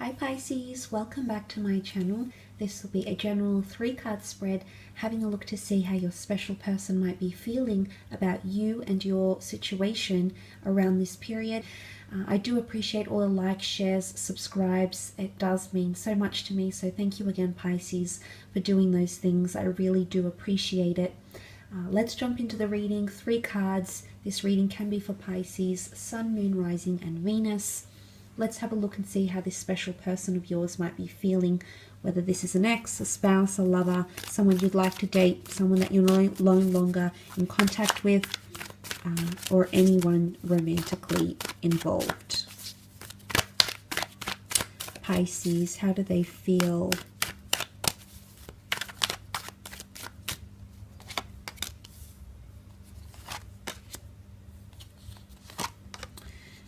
Hi Pisces, welcome back to my channel. This will be a general 3-card spread, having a look to see how your special person might be feeling about you and your situation around this period. I do appreciate all the likes, shares, subscribes. It does mean so much to me, so thank you again Pisces for doing those things. I really do appreciate it. Let's jump into the reading. 3 cards. This reading can be for Pisces, Sun, Moon, Rising and Venus. Let's have a look and see how this special person of yours might be feeling, whether this is an ex, a spouse, a lover, someone you'd like to date, someone that you're no longer in contact with, or anyone romantically involved. Pisces, how do they feel?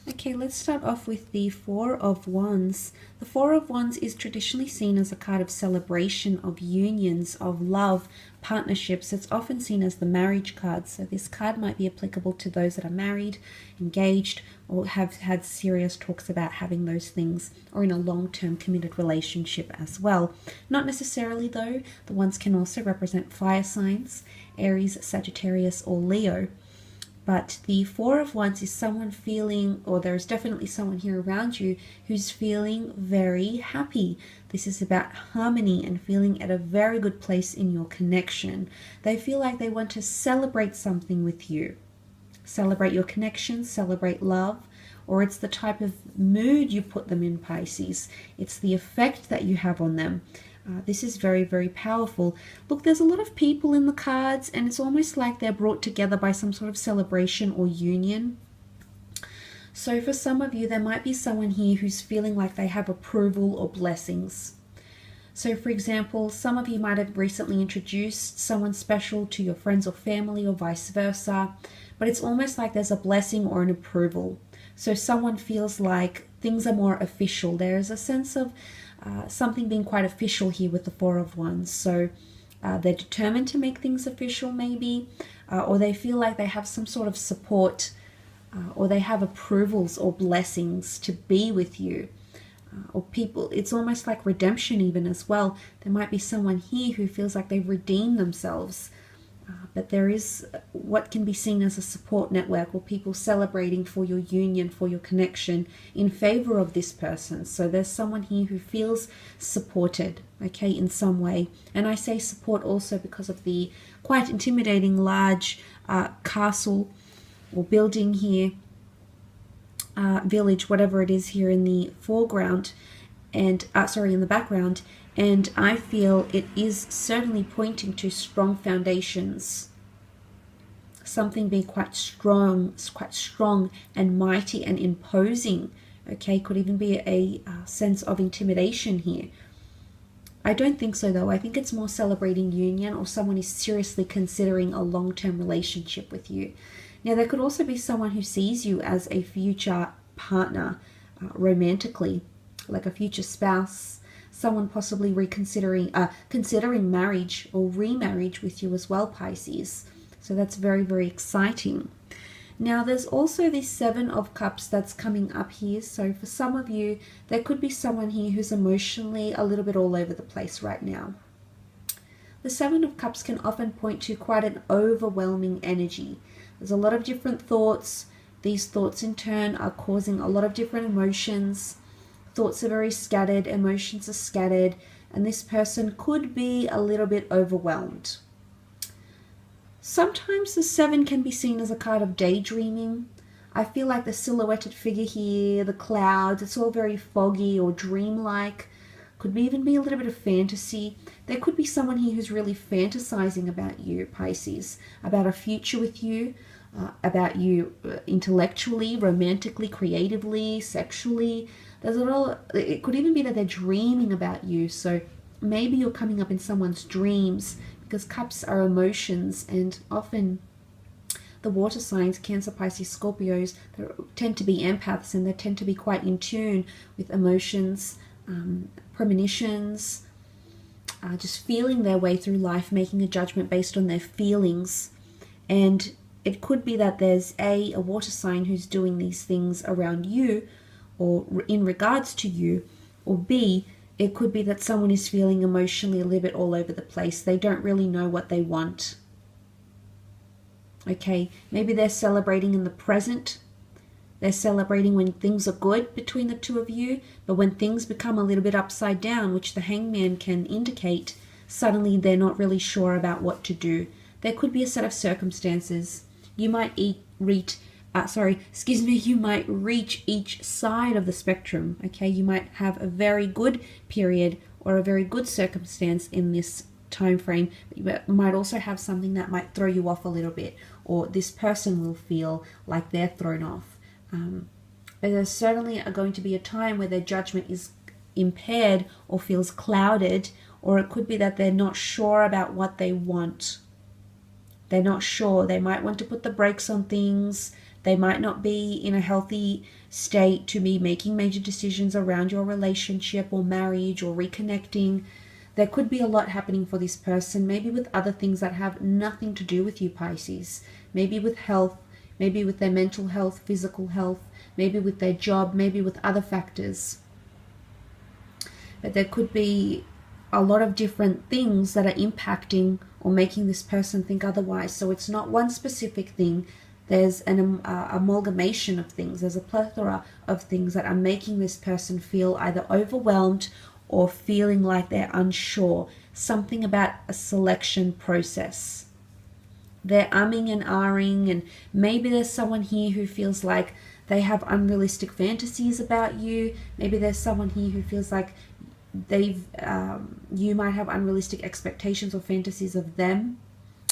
Okay, let's start off with the 4 of Wands. The 4 of Wands is traditionally seen as a card of celebration, of unions, of love, partnerships. It's often seen as the marriage card. So this card might be applicable to those that are married, engaged, or have had serious talks about having those things, or in a long-term committed relationship as well. Not necessarily though. The Wands can also represent fire signs, Aries, Sagittarius, or Leo. But the 4 of Wands is someone feeling, or there's definitely someone here around you who's feeling very happy. This is about harmony and feeling at a very good place in your connection. They feel like they want to celebrate something with you. Celebrate your connection, celebrate love, or it's the type of mood you put them in, Pisces. It's the effect that you have on them. This is very, very powerful. Look, there's a lot of people in the cards, and it's almost like they're brought together by some sort of celebration or union. So for some of you, there might be someone here who's feeling like they have approval or blessings. So for example, some of you might have recently introduced someone special to your friends or family, or vice versa, but it's almost like there's a blessing or an approval. So someone feels like things are more official. There is a sense of something being quite official here with the 4 of Wands. So they're determined to make things official maybe, or they feel like they have some sort of support, or they have approvals or blessings to be with you. Or people, it's almost like redemption even as well. There might be someone here who feels like they've redeemed themselves. But there is what can be seen as a support network, or people celebrating for your union, for your connection in favor of this person. So there's someone here who feels supported, okay, in some way. And I say support also because of the quite intimidating large castle or building here, village, whatever it is here in the foreground, and in the background. And I feel it is certainly pointing to strong foundations. Something being quite strong and mighty and imposing. Okay, could even be a sense of intimidation here. I don't think so though. I think it's more celebrating union, or someone is seriously considering a long-term relationship with you. Now there could also be someone who sees you as a future partner, romantically, like a future spouse. Someone possibly considering marriage or remarriage with you as well, Pisces. So that's very, very exciting. Now there's also this 7 of Cups that's coming up here. So for some of you, there could be someone here who's emotionally a little bit all over the place right now. The 7 of Cups can often point to quite an overwhelming energy. There's a lot of different thoughts. These thoughts in turn are causing a lot of different emotions. Thoughts are very scattered, emotions are scattered, and this person could be a little bit overwhelmed. Sometimes the 7 can be seen as a card of daydreaming. I feel like the silhouetted figure here, the clouds, it's all very foggy or dreamlike. Could even be a little bit of fantasy. There could be someone here who's really fantasizing about you, Pisces, about a future with you, about you intellectually, romantically, creatively, sexually. There's a lot. It could even be that they're dreaming about you. So maybe you're coming up in someone's dreams, because cups are emotions, and often the water signs, Cancer, Pisces, Scorpios, they tend to be empaths, and they tend to be quite in tune with emotions, premonitions, just feeling their way through life, making a judgment based on their feelings. And it could be that there's a water sign who's doing these things around you, or in regards to you, Or B, it could be that someone is feeling emotionally a little bit all over the place. They don't really know what they want. Okay, maybe they're celebrating in the present. They're celebrating when things are good between the two of you, but when things become a little bit upside down, which the Hangman can indicate, suddenly they're not really sure about what to do. There could be a set of circumstances. You might reach each side of the spectrum. Okay, you might have a very good period or a very good circumstance in this time frame, but you might also have something that might throw you off a little bit, or this person will feel like they're thrown off. But there's certainly going to be a time where their judgment is impaired or feels clouded, or it could be that they're not sure about what they want. They're not sure. They might want to put the brakes on things. They might not be in a healthy state to be making major decisions around your relationship or marriage or reconnecting. There could be a lot happening for this person, maybe with other things that have nothing to do with you, Pisces. Maybe with health, maybe with their mental health, physical health, maybe with their job, maybe with other factors. But there could be a lot of different things that are impacting or making this person think otherwise. So it's not one specific thing. There's an amalgamation of things. There's a plethora of things that are making this person feel either overwhelmed or feeling like they're unsure. Something about a selection process. They're umming and ahhing, and maybe there's someone here who feels like they have unrealistic fantasies about you. Maybe there's someone here who feels like you might have unrealistic expectations or fantasies of them.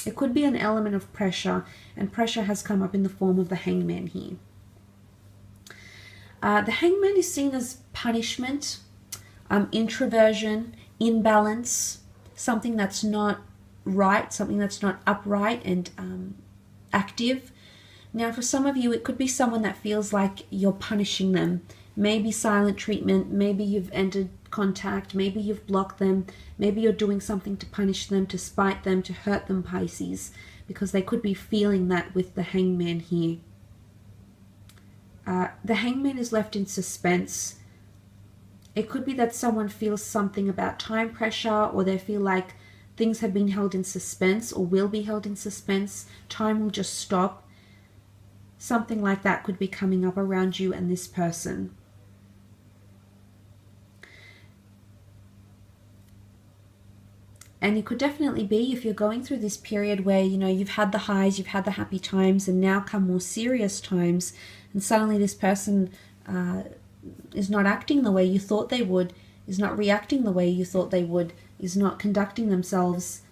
It could be an element of pressure, and pressure has come up in the form of the Hangman here. The Hangman is seen as punishment, introversion, imbalance, something that's not right, something that's not upright and active. Now, for some of you, it could be someone that feels like you're punishing them. Maybe silent treatment, maybe you've ended contact, maybe you've blocked them, maybe you're doing something to punish them, to spite them, to hurt them, Pisces, because they could be feeling that with the Hangman here. The Hangman is left in suspense. It could be that someone feels something about time pressure, or they feel like things have been held in suspense or will be held in suspense. Time will just stop. Something like that could be coming up around you and this person. And it could definitely be, if you're going through this period where, you know, you've had the highs, you've had the happy times, and now come more serious times, and suddenly this person is not acting the way you thought they would, is not reacting the way you thought they would, is not conducting themselves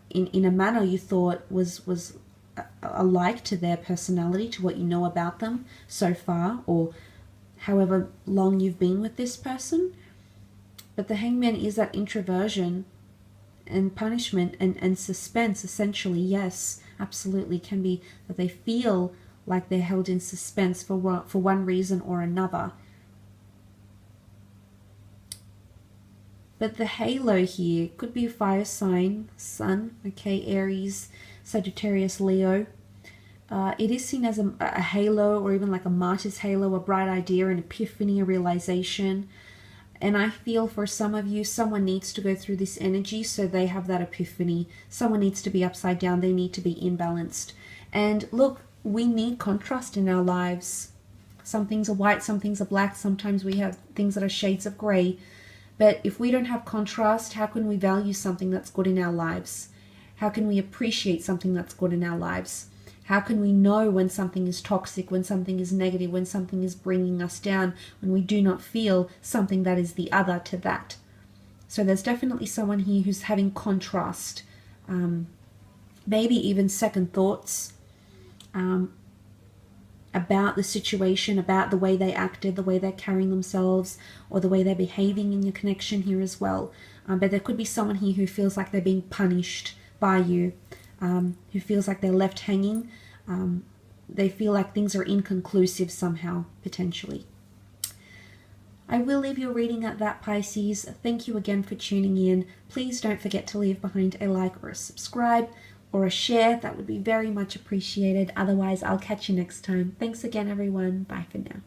in a manner you thought was alike to their personality, to what you know about them so far, or however long you've been with this person. But the Hangman is that introversion and punishment and suspense, essentially. Yes, absolutely, can be that they feel like they're held in suspense for one reason or another. But the halo here could be a fire sign, Sun, okay, Aries, Sagittarius, Leo. It is seen as a halo, or even like a martyr's halo, a bright idea, an epiphany, a realization. And I feel for some of you, someone needs to go through this energy so they have that epiphany. Someone needs to be upside down. They need to be imbalanced. And look, we need contrast in our lives. Some things are white, some things are black. Sometimes we have things that are shades of gray. But if we don't have contrast, how can we value something that's good in our lives? How can we appreciate something that's good in our lives? How can we know when something is toxic, when something is negative, when something is bringing us down, when we do not feel something that is the other to that? So there's definitely someone here who's having contrast, maybe even second thoughts about the situation, about the way they acted, the way they're carrying themselves, or the way they're behaving in your connection here as well. But there could be someone here who feels like they're being punished by you, who feels like they're left hanging. They feel like things are inconclusive somehow, potentially. I will leave your reading at that, Pisces. Thank you again for tuning in. Please don't forget to leave behind a like or a subscribe or a share. That would be very much appreciated. Otherwise, I'll catch you next time. Thanks again, everyone. Bye for now.